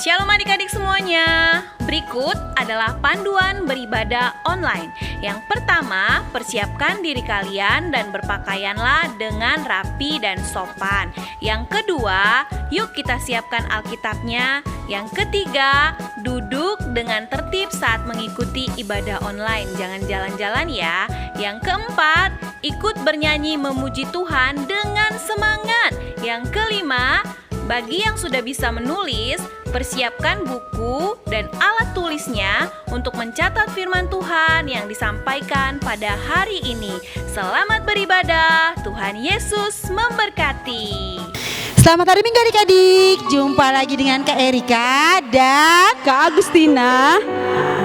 Shalom adik-adik semuanya. Berikut adalah panduan beribadah online. Yang pertama, persiapkan diri kalian dan berpakaianlah dengan rapi dan sopan. Yang kedua, yuk kita siapkan Alkitabnya. Yang ketiga, duduk dengan tertib saat mengikuti ibadah online. Jangan jalan-jalan ya. Yang keempat, ikut bernyanyi memuji Tuhan dengan semangat. Yang kelima, bagi yang sudah bisa menulis, persiapkan buku dan alat tulisnya untuk mencatat firman Tuhan yang disampaikan pada hari ini. Selamat beribadah, Tuhan Yesus memberkati. Selamat hari Minggu adik-adik. Jumpa lagi dengan Kak Erika dan Kak Agustina.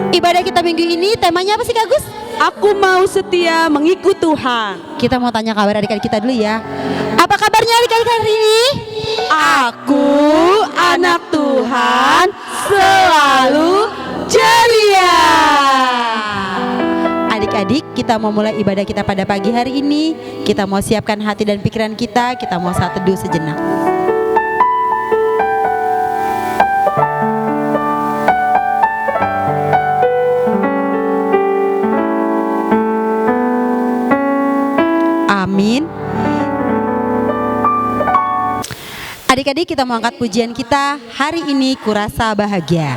Ibadah kita minggu ini temanya apa sih Kak Agus? Aku mau setia mengikut Tuhan. Kita mau tanya kabar adik-adik kita dulu ya. Apa kabarnya adik-adik hari ini? Aku anak Tuhan selalu ceria. Adik-adik, kita mau mulai ibadah kita pada pagi hari ini. Kita mau siapkan hati dan pikiran kita. Kita mau saat teduh sejenak. Amin. Adik-adik, kita mau angkat pujian kita. Hari ini kurasa bahagia.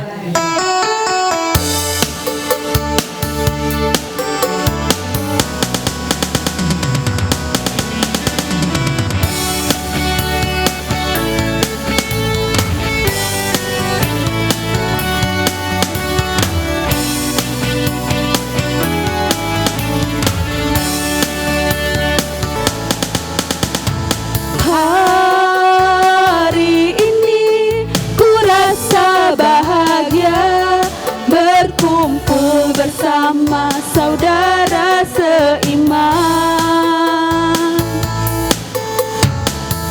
Hari ini ku rasa bahagia berkumpul bersama saudara seiman.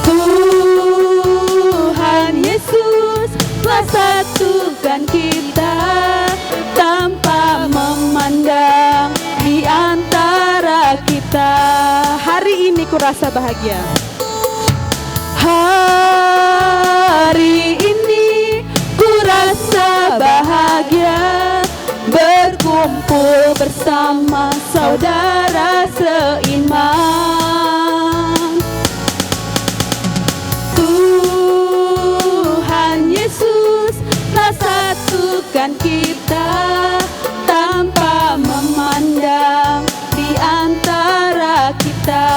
Tuhan Yesus telah satukan kita tanpa memandang di antara kita. Hari ini ku rasa bahagia. Hari ini ku rasa bahagia berkumpul bersama saudara seiman. Tuhan Yesus telah satukan kita tanpa memandang di antara kita.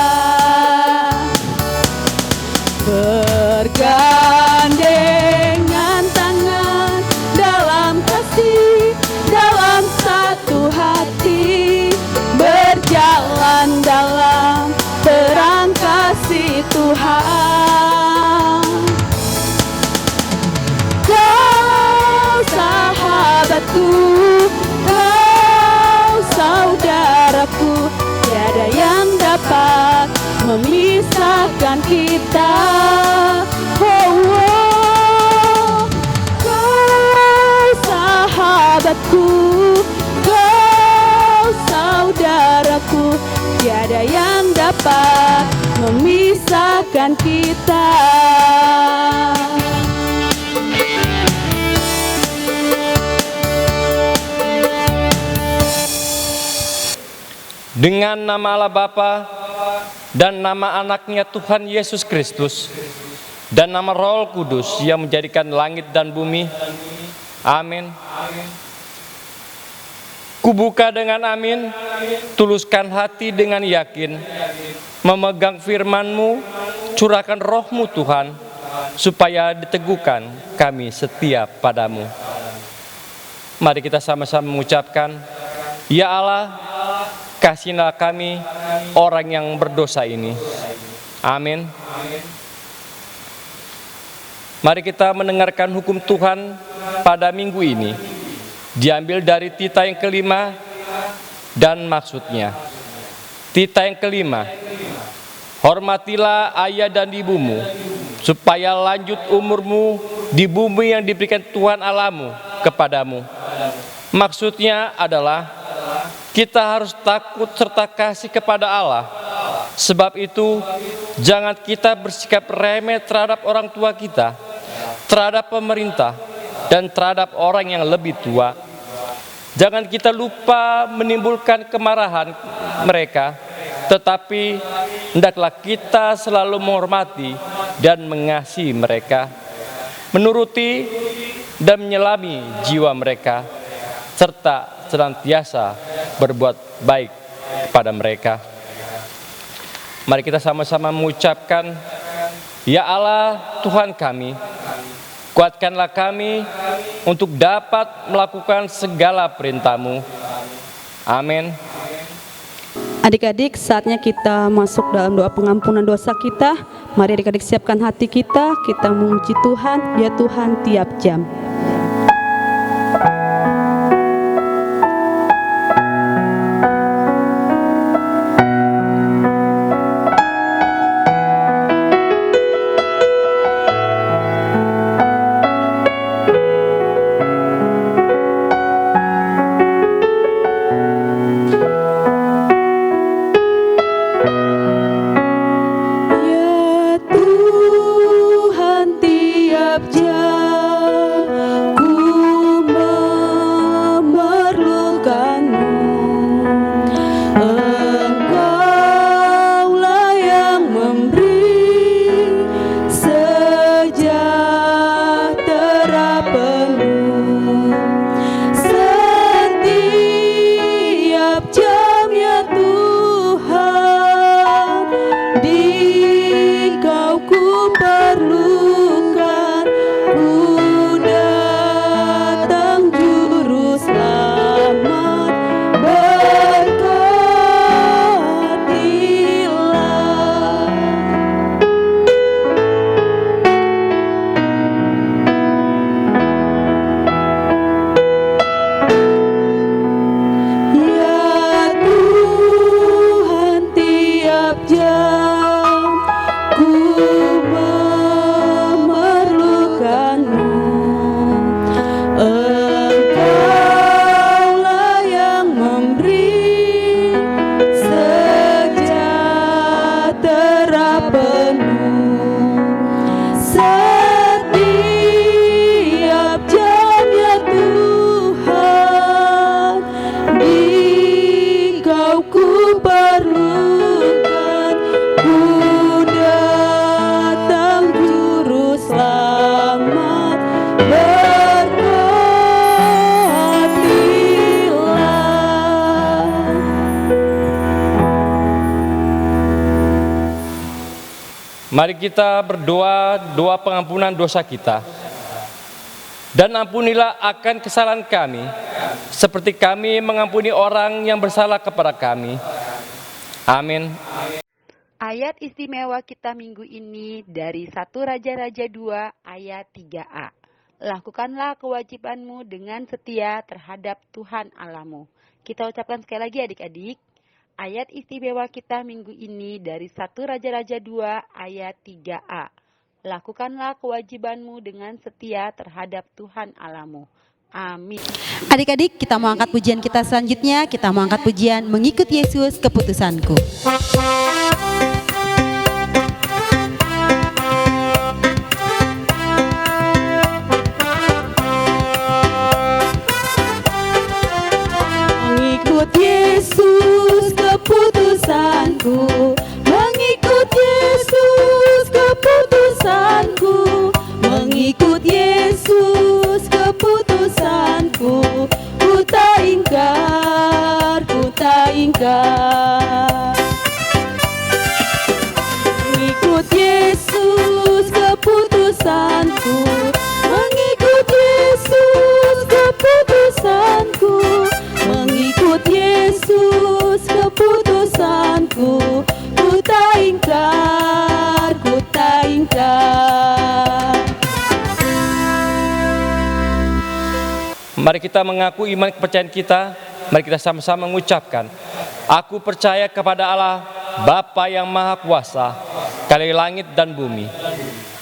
Bergandengan tangan dalam kasih, dalam satu hati, berjalan dalam terang kasih Tuhan. Kau sahabatku, kau saudaraku, tiada yang dapat memisahkan kita. Oh, oh. Kau sahabatku, kau saudaraku, tiada yang dapat memisahkan kita. Dengan nama Allah Bapa dan nama anaknya Tuhan Yesus Kristus dan nama Roh Kudus yang menjadikan langit dan bumi. Amin. Kubuka dengan amin, tuluskan hati dengan yakin, memegang firman-Mu, curahkan roh-Mu Tuhan, supaya diteguhkan kami setia padamu. Mari kita sama-sama mengucapkan, Ya Allah, kasihilah kami orang yang berdosa ini. Amin. Mari kita mendengarkan hukum Tuhan pada minggu ini. Diambil dari Tita yang kelima dan maksudnya. Tita yang kelima. Hormatilah ayah dan ibumu, supaya lanjut umurmu di bumi yang diberikan Tuhan Allahmu kepadamu. Maksudnya adalah kita harus takut serta kasih kepada Allah. Sebab itu, jangan kita bersikap remeh terhadap orang tua kita, terhadap pemerintah, dan terhadap orang yang lebih tua. Jangan kita lupa menimbulkan kemarahan mereka, tetapi hendaklah kita selalu menghormati dan mengasihi mereka, menuruti dan menyelami jiwa mereka, serta senantiasa berbuat baik kepada mereka. Mari kita sama-sama mengucapkan, Ya Allah Tuhan kami, kuatkanlah kami untuk dapat melakukan segala perintah-Mu. Amin. Adik-adik, saatnya kita masuk dalam doa pengampunan dosa kita. Mari adik-adik siapkan hati kita memuji Tuhan, ya Tuhan tiap jam. Mari kita berdoa doa pengampunan dosa kita. Dan ampunilah akan kesalahan kami, seperti kami mengampuni orang yang bersalah kepada kami. Amin. Ayat istimewa kita minggu ini dari 1 Raja-Raja 2 ayat 3a. Lakukanlah kewajibanmu dengan setia terhadap Tuhan Allahmu. Kita ucapkan sekali lagi adik-adik. Ayat istimewa kita minggu ini dari 1 Raja-Raja 2 ayat 3a. Lakukanlah kewajibanmu dengan setia terhadap Tuhan Allahmu. Amin. Adik-adik, kita mau angkat pujian kita selanjutnya. Kita mau angkat pujian Mengikut Yesus Keputusanku. Mengikut Yesus keputusanku, mengikut Yesus keputusanku, mengikut Yesus keputusanku, ku tak ingkar, ku tak ingkar. Mengikut Yesus keputusanku, mengikut Yesus keputusanku, mengikut Yesus keputusanku, ku tak ingkar, ku tak ingkar. Mari kita mengaku iman kepercayaan kita. Mari kita sama-sama mengucapkan, aku percaya kepada Allah, Bapa yang Maha Kuasa, Kali langit dan bumi.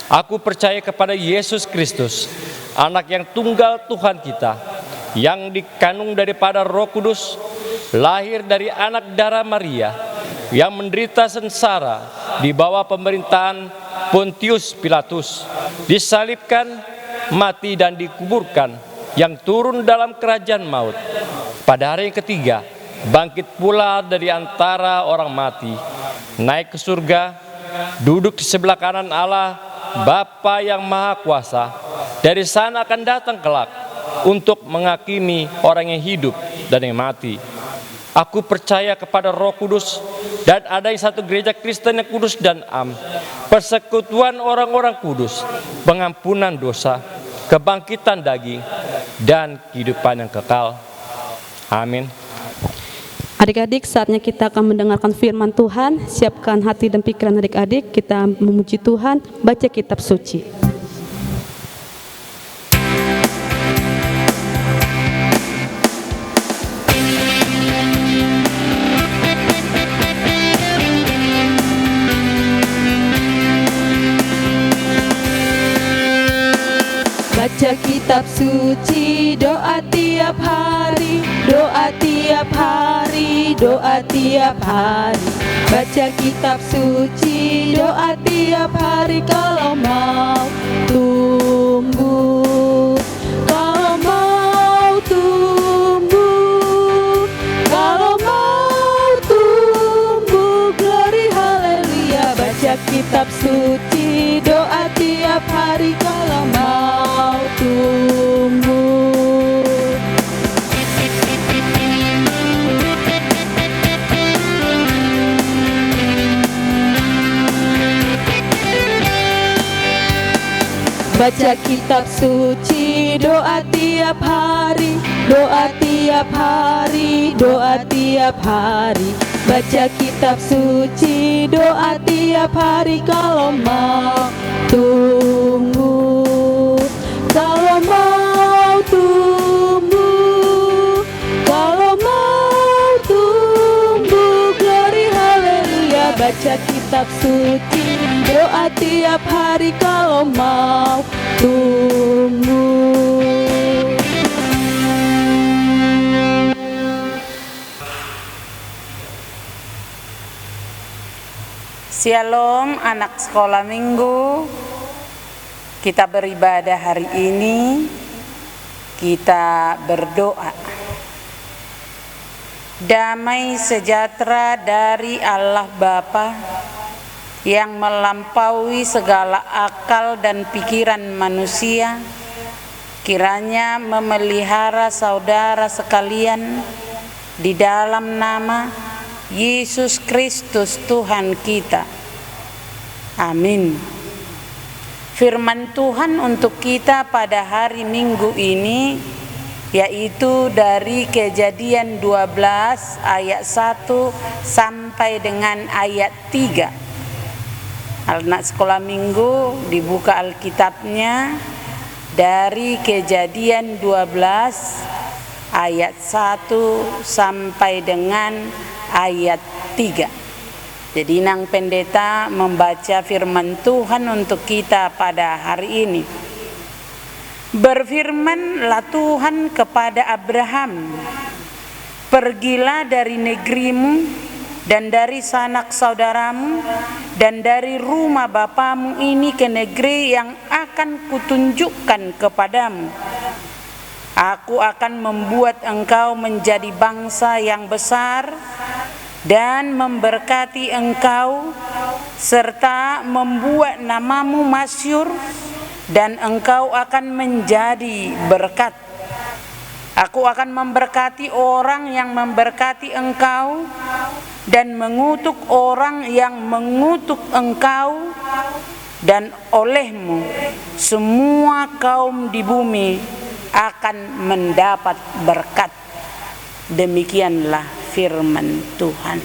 Aku percaya kepada Yesus Kristus, Anak yang tunggal Tuhan kita, yang dikandung daripada Roh Kudus, lahir dari anak darah Maria, yang menderita sengsara di bawah pemerintahan Pontius Pilatus, disalibkan, mati dan dikuburkan, yang turun dalam kerajaan maut. Pada hari yang ketiga, bangkit pula dari antara orang mati, naik ke surga, duduk di sebelah kanan Allah, Bapa yang Maha Kuasa. Dari sana akan datang kelak untuk menghakimi orang yang hidup dan yang mati. Aku percaya kepada Roh Kudus dan ada satu gereja Kristen yang kudus dan am, persekutuan orang-orang kudus, pengampunan dosa, kebangkitan daging, dan kehidupan yang kekal. Amin. Adik-adik, saatnya kita akan mendengarkan firman Tuhan. Siapkan hati dan pikiran adik-adik, kita memuji Tuhan, baca kitab suci. Baca kitab suci, doa tiap hari, doa tiap hari, doa tiap hari. Baca kitab suci, doa tiap hari kalau mau tumbuh, kalau mau tumbuh, kalau mau tumbuh, glory haleluya. Baca kitab suci, doa tiap hari kalau mau tumbuh. Baca kitab suci, doa tiap hari, doa tiap hari, doa tiap hari. Baca kitab suci, doa tiap hari kalau mau tumbuh, kalau mau tumbuh, kalau mau tumbuh, glory haleluya. Baca kitab suci, doa tiap hari kalau mau tumbuh. Shalom anak sekolah minggu. Kita beribadah hari ini, kita berdoa. Damai sejahtera dari Allah Bapa yang melampaui segala akal dan pikiran manusia, kiranya memelihara saudara sekalian di dalam nama Yesus Kristus Tuhan kita. Amin. Firman Tuhan untuk kita pada hari Minggu ini yaitu dari Kejadian 12 ayat 1 sampai dengan ayat 3. Anak sekolah minggu dibuka Alkitabnya dari Kejadian 12 ayat 1 sampai dengan ayat 3. Jadi Nang Pendeta membaca firman Tuhan untuk kita pada hari ini. Berfirmanlah Tuhan kepada Abraham, pergilah dari negerimu dan dari sanak saudaramu dan dari rumah bapamu ini ke negeri yang akan kutunjukkan kepadamu. Aku akan membuat engkau menjadi bangsa yang besar dan memberkati engkau serta membuat namamu masyhur, dan engkau akan menjadi berkat. Aku akan memberkati orang yang memberkati engkau dan mengutuk orang yang mengutuk engkau, dan olehmu semua kaum di bumi akan mendapat berkat. Demikianlah firman Tuhan.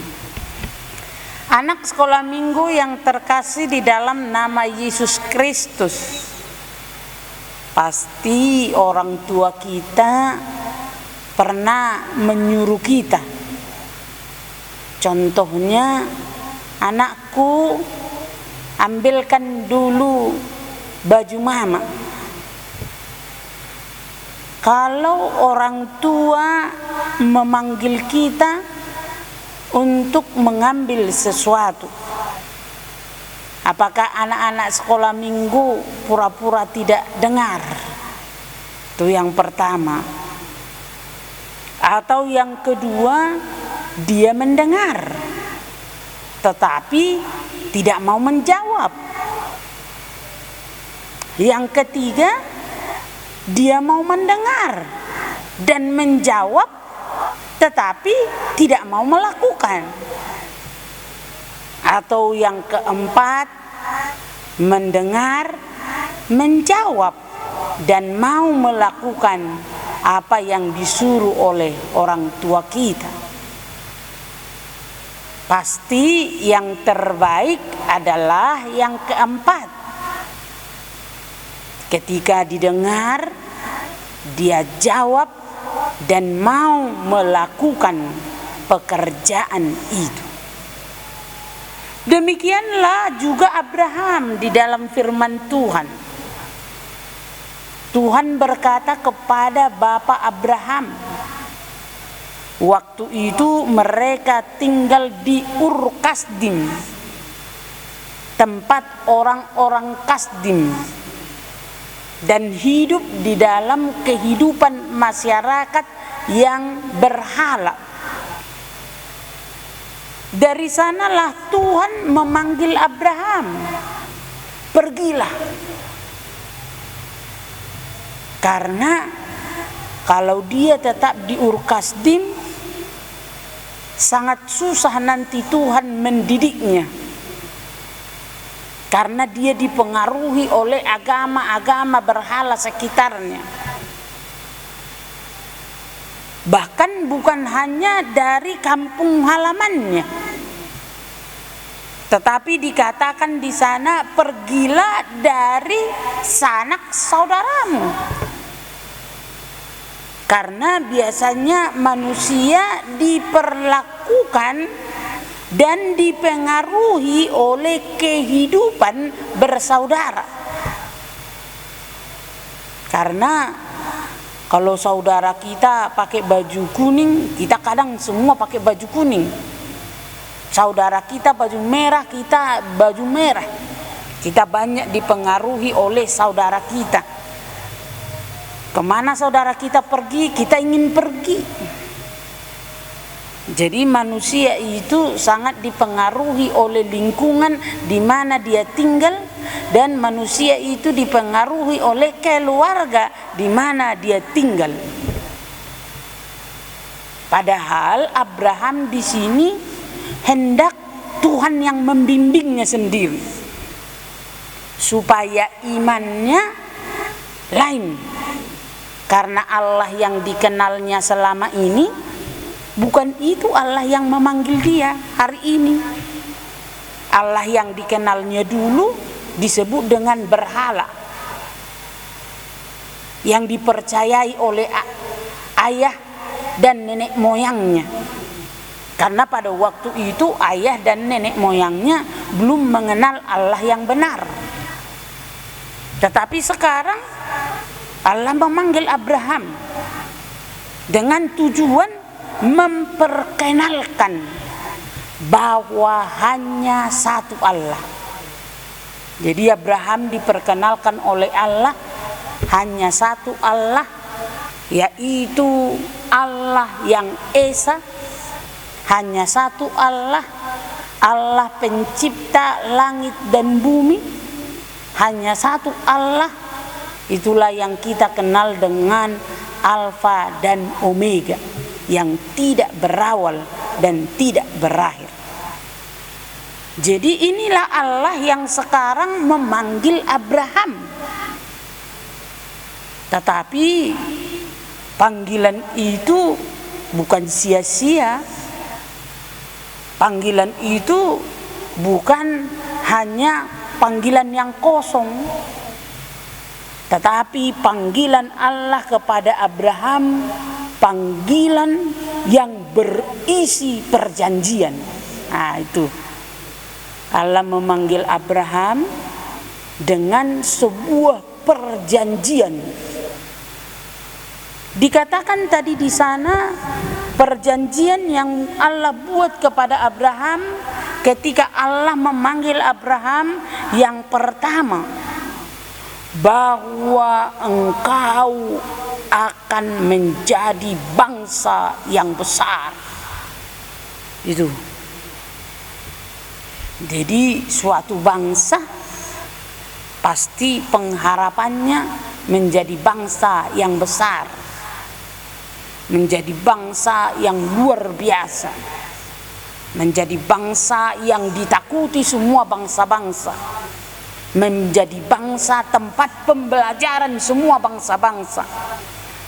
Anak sekolah minggu yang terkasih di dalam nama Yesus Kristus, pasti orang tua kita pernah menyuruh kita. Contohnya, anakku, ambilkan dulu baju mama. Kalau orang tua memanggil kita untuk mengambil sesuatu, apakah anak-anak sekolah minggu pura-pura tidak dengar? Itu yang pertama. Atau yang kedua, dia mendengar tetapi tidak mau menjawab. Yang ketiga, dia mau mendengar dan menjawab tetapi tidak mau melakukan. Atau yang keempat, mendengar, menjawab dan mau melakukan apa yang disuruh oleh orang tua kita. Pasti yang terbaik adalah yang keempat. Ketika didengar, dia jawab dan mau melakukan pekerjaan itu. Demikianlah juga Abraham di dalam firman Tuhan. Tuhan berkata kepada Bapak Abraham, waktu itu mereka tinggal di Ur Kasdim, tempat orang-orang Kasdim, dan hidup di dalam kehidupan masyarakat yang berhala. Dari sanalah Tuhan memanggil Abraham, pergilah. Karena kalau dia tetap di Ur Kasdim, sangat susah nanti Tuhan mendidiknya. Karena dia dipengaruhi oleh agama-agama berhala sekitarnya. Bahkan bukan hanya dari kampung halamannya, tetapi dikatakan di sana, pergilah dari sanak saudaramu. Karena biasanya manusia diperlakukan dan dipengaruhi oleh kehidupan bersaudara. Karena kalau saudara kita pakai baju kuning, kita kadang semua pakai baju kuning. Saudara kita baju merah, kita baju merah. Kita banyak dipengaruhi oleh saudara kita. Kemana saudara kita pergi, kita ingin pergi. Jadi manusia itu sangat dipengaruhi oleh lingkungan di mana dia tinggal, dan manusia itu dipengaruhi oleh keluarga di mana dia tinggal. Padahal Abraham di sini hendak Tuhan yang membimbingnya sendiri supaya imannya lain. Karena Allah yang dikenalnya selama ini bukan itu Allah yang memanggil dia hari ini. Allah yang dikenalnya dulu disebut dengan berhala, yang dipercayai oleh ayah dan nenek moyangnya. Karena pada waktu itu ayah dan nenek moyangnya belum mengenal Allah yang benar. Tetapi sekarang Allah memanggil Abraham dengan tujuan memperkenalkan bahwa hanya satu Allah. Jadi Abraham diperkenalkan oleh Allah hanya satu Allah, yaitu Allah yang Esa. Hanya satu Allah, Allah pencipta langit dan bumi. Hanya satu Allah, itulah yang kita kenal dengan Alfa dan Omega, yang tidak berawal dan tidak berakhir. Jadi inilah Allah yang sekarang memanggil Abraham. Tetapi panggilan itu bukan sia-sia. Panggilan itu bukan hanya panggilan yang kosong, tetapi panggilan Allah kepada Abraham, panggilan yang berisi perjanjian. Nah, itu Allah memanggil Abraham dengan sebuah perjanjian. Dikatakan tadi di sana, perjanjian yang Allah buat kepada Abraham ketika Allah memanggil Abraham, yang pertama, bahwa engkau akan menjadi bangsa yang besar. Itu. Jadi suatu bangsa pasti pengharapannya menjadi bangsa yang besar, menjadi bangsa yang luar biasa, menjadi bangsa yang ditakuti semua bangsa-bangsa, menjadi bangsa tempat pembelajaran semua bangsa-bangsa,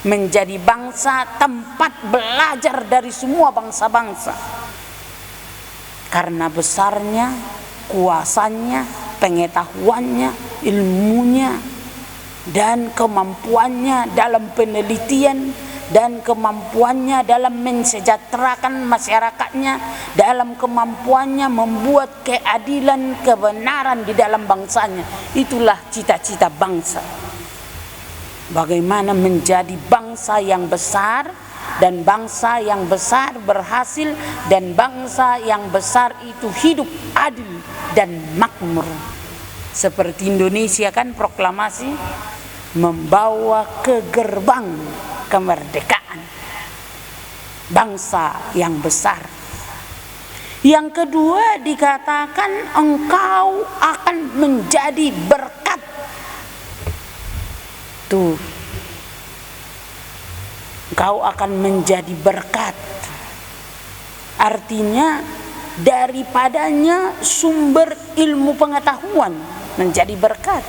menjadi bangsa tempat belajar dari semua bangsa-bangsa. Karena besarnya, kuasanya, pengetahuannya, ilmunya, dan kemampuannya dalam penelitian, dan kemampuannya dalam mensejahterakan masyarakatnya, dalam kemampuannya membuat keadilan, kebenaran di dalam bangsanya. Itulah cita-cita bangsa. Bagaimana menjadi bangsa yang besar, dan bangsa yang besar berhasil, dan bangsa yang besar itu hidup adil dan makmur. Seperti Indonesia kan proklamasi membawa ke gerbang kemerdekaan, bangsa yang besar. Yang kedua dikatakan engkau akan menjadi berkat. Tuh, engkau akan menjadi berkat. Artinya daripadanya sumber ilmu pengetahuan menjadi berkat,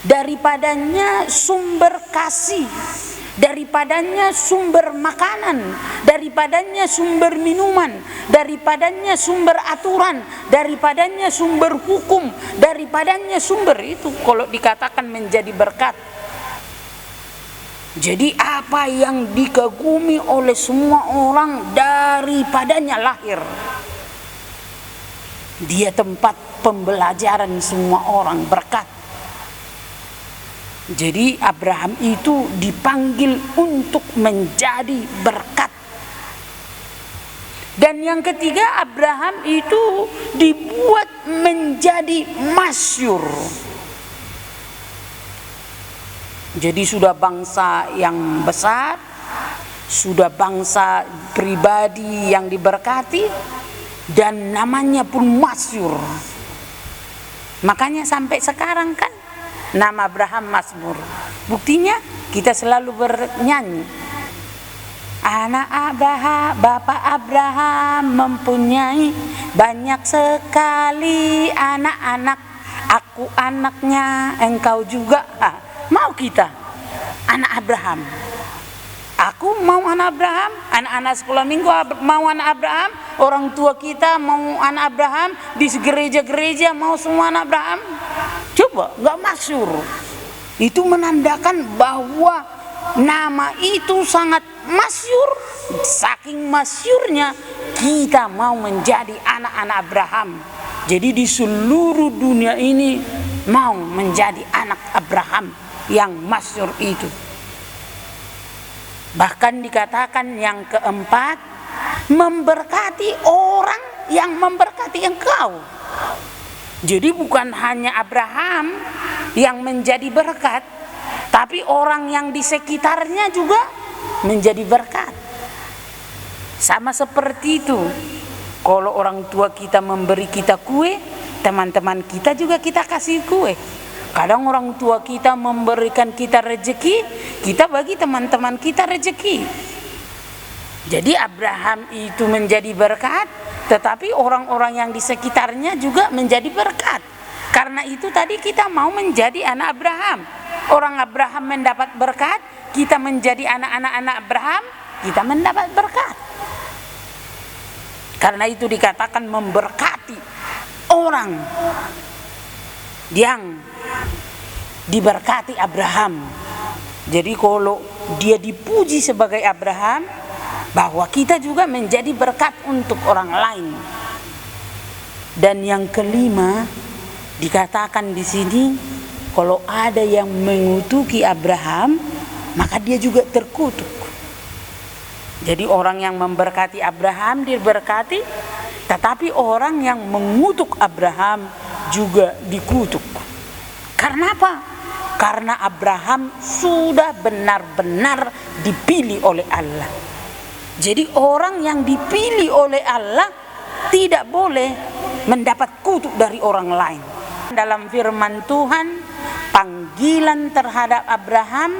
daripadanya sumber kasih, daripadanya sumber makanan, daripadanya sumber minuman, daripadanya sumber aturan, daripadanya sumber hukum, daripadanya sumber itu kalau dikatakan menjadi berkat. Jadi apa yang dikagumi oleh semua orang daripadanya lahir. Dia tempat pembelajaran semua orang, berkat. Jadi Abraham itu dipanggil untuk menjadi berkat. Dan yang ketiga, Abraham itu dibuat menjadi masyhur. Jadi sudah bangsa yang besar, sudah bangsa pribadi yang diberkati, dan namanya pun masyhur. Makanya sampai sekarang kan nama Abraham mazmur. Buktinya kita selalu bernyanyi. Anak Abraham, Bapak Abraham mempunyai banyak sekali anak-anak. Aku anaknya, engkau juga. Mau kita anak Abraham. Aku mau anak Abraham, anak-anak sekolah minggu mau anak Abraham, orang tua kita mau anak Abraham, di gereja-gereja mau semua anak Abraham. Coba, gak masyhur. Itu menandakan bahwa nama itu sangat masyhur. Saking masyhurnya kita mau menjadi anak-anak Abraham. Jadi di seluruh dunia ini mau menjadi anak Abraham yang masyhur itu. Bahkan dikatakan yang keempat, memberkati orang yang memberkati engkau. Jadi bukan hanya Abraham yang menjadi berkat, tapi orang yang di sekitarnya juga menjadi berkat. Sama seperti itu. Kalau orang tua kita memberi kita kue, teman-teman kita juga kita kasih kue. Kadang orang tua kita memberikan kita rezeki, kita bagi teman-teman kita rezeki. Jadi Abraham itu menjadi berkat, tetapi orang-orang yang di sekitarnya juga menjadi berkat. Karena itu tadi kita mau menjadi anak Abraham. Orang Abraham mendapat berkat, kita menjadi anak-anak Abraham, kita mendapat berkat. Karena itu dikatakan memberkati orang yang diberkati Abraham. Jadi kalau dia dipuji sebagai Abraham, bahwa kita juga menjadi berkat untuk orang lain. Dan yang kelima dikatakan di sini, kalau ada yang mengutuki Abraham, maka dia juga terkutuk. Jadi orang yang memberkati Abraham diberkati, tetapi orang yang mengutuk Abraham juga dikutuk. Karena apa? karena Abraham sudah benar-benar dipilih oleh Allah. Jadi orang yang dipilih oleh Allah tidak boleh mendapat kutuk dari orang lain. Dalam firman Tuhan, panggilan terhadap Abraham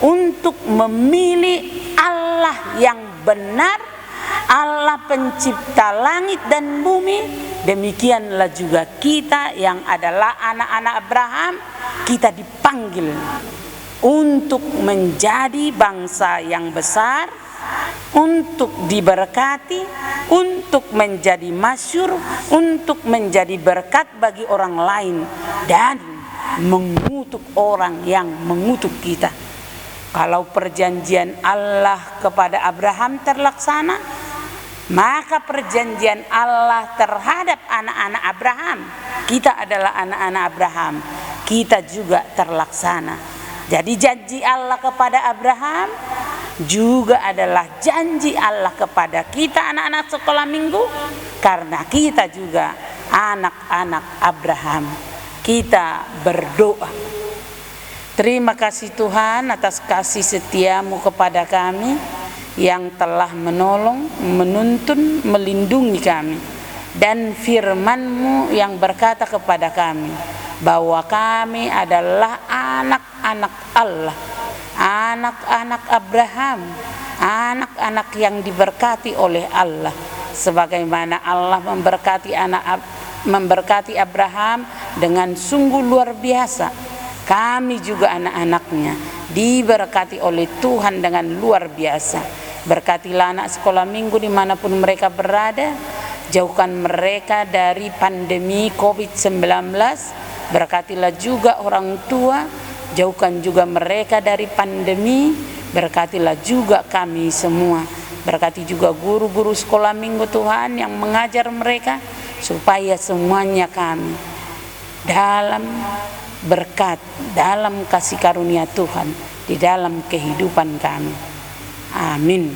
untuk memilih Allah yang benar, Allah pencipta langit dan bumi. Demikianlah juga kita yang adalah anak-anak Abraham, kita dipanggil untuk menjadi bangsa yang besar, untuk diberkati, untuk menjadi masyhur, untuk menjadi berkat bagi orang lain, dan mengutuk orang yang mengutuk kita. Kalau perjanjian Allah kepada Abraham terlaksana, maka perjanjian Allah terhadap anak-anak Abraham, kita adalah anak-anak Abraham, kita juga terlaksana. Jadi janji Allah kepada Abraham juga adalah janji Allah kepada kita anak-anak sekolah minggu, karena kita juga anak-anak Abraham. Kita berdoa. Terima kasih Tuhan atas kasih setiamu kepada kami yang telah menolong, menuntun, melindungi kami, dan firman-Mu yang berkata kepada kami bahwa kami adalah anak-anak Allah, anak-anak Abraham, anak-anak yang diberkati oleh Allah, sebagaimana Allah memberkati Abraham dengan sungguh luar biasa. Kami juga anak-anaknya diberkati oleh Tuhan dengan luar biasa. Berkatilah anak sekolah minggu dimanapun mereka berada, jauhkan mereka dari pandemi COVID-19. Berkatilah juga orang tua, jauhkan juga mereka dari pandemi. Berkatilah juga kami semua. Berkati juga guru-guru sekolah minggu Tuhan yang mengajar mereka, supaya semuanya kami dalam berkat, dalam kasih karunia Tuhan di dalam kehidupan kami. Amin.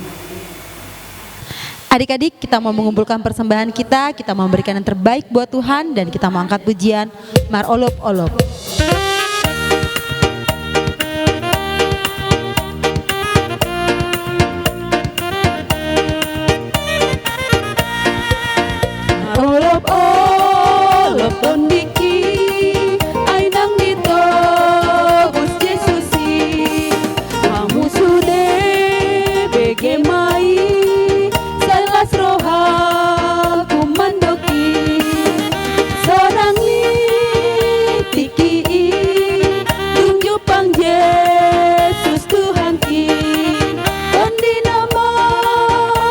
Adik-adik, kita mau mengumpulkan persembahan kita mau memberikan yang terbaik buat Tuhan, dan kita mau angkat pujian Mar Olop Olop. Olop olop tondiki ainang dito Gus Yesusi kamu sudah begemai salas roha kumandoki sorangi tiki tunjuk pang Yesus Tuhan ki kondi nama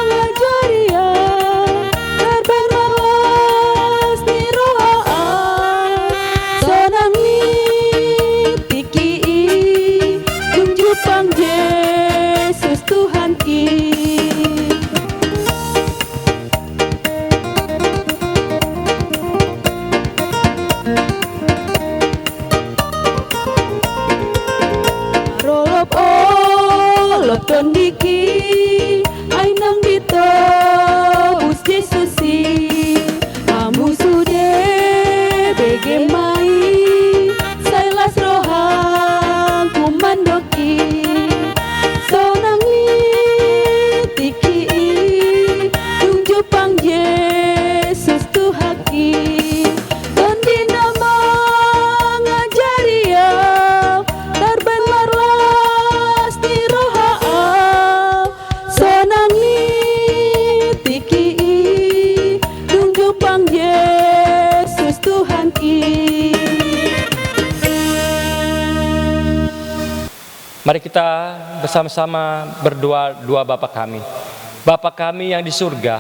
ngajaria terbermalas di roha sorangi tiki tunjuk pang Yesus Tuhan ki. Rolop olop tondiki ainang dito Gus Yesusi kamu sudah begemai sailas rohang kumandoki sonangi tiki tunjuk pang Yesus Tuhaki kondi nama ngajaria terbenarlas di roha sonangi tiki tunjuk pang Yesus Tuhan ki. Mari kita bersama-sama berdoa doa Bapa kami. Bapa kami yang di surga,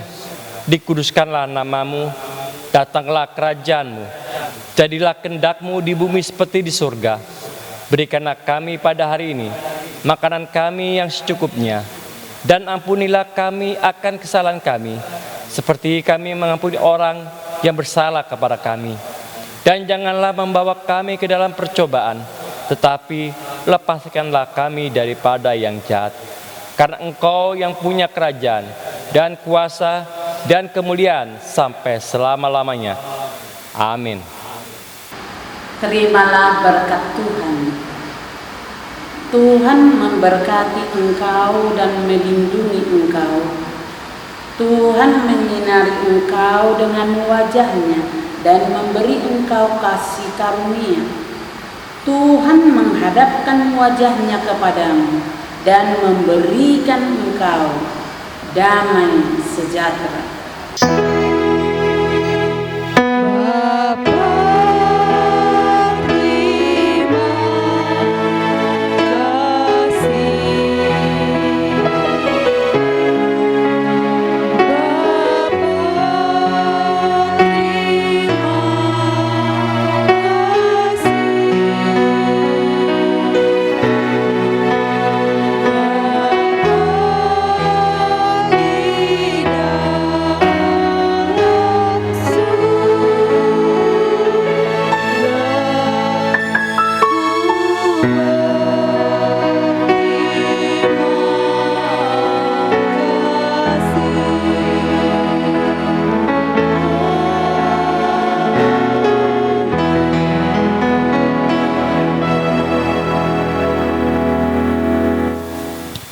dikuduskanlah namamu, datanglah kerajaan-Mu, jadilah kehendak-Mu di bumi seperti di surga. Berikanlah kami pada hari ini makanan kami yang secukupnya, dan ampunilah kami akan kesalahan kami, seperti kami mengampuni orang yang bersalah kepada kami. Dan janganlah membawa kami ke dalam percobaan, tetapi lepaskanlah kami daripada yang jahat. Karena Engkau yang punya kerajaan dan kuasa dan kemuliaan sampai selama-lamanya. Amin. Terimalah berkat Tuhan Tuhan memberkati engkau dan melindungi engkau. Tuhan menyinari engkau dengan wajah-Nya dan memberi engkau kasih karunia. Tuhan menghadapkan wajah-Nya kepadamu dan memberikan engkau damai sejahtera.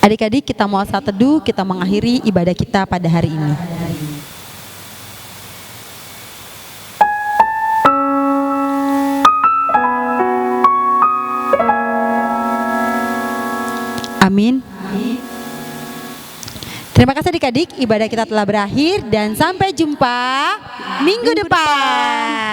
Adik-adik, kita mau saat teduh, kita mengakhiri ibadah kita pada hari ini. Amin. Terima kasih adik-adik, ibadah kita telah berakhir dan sampai jumpa minggu depan.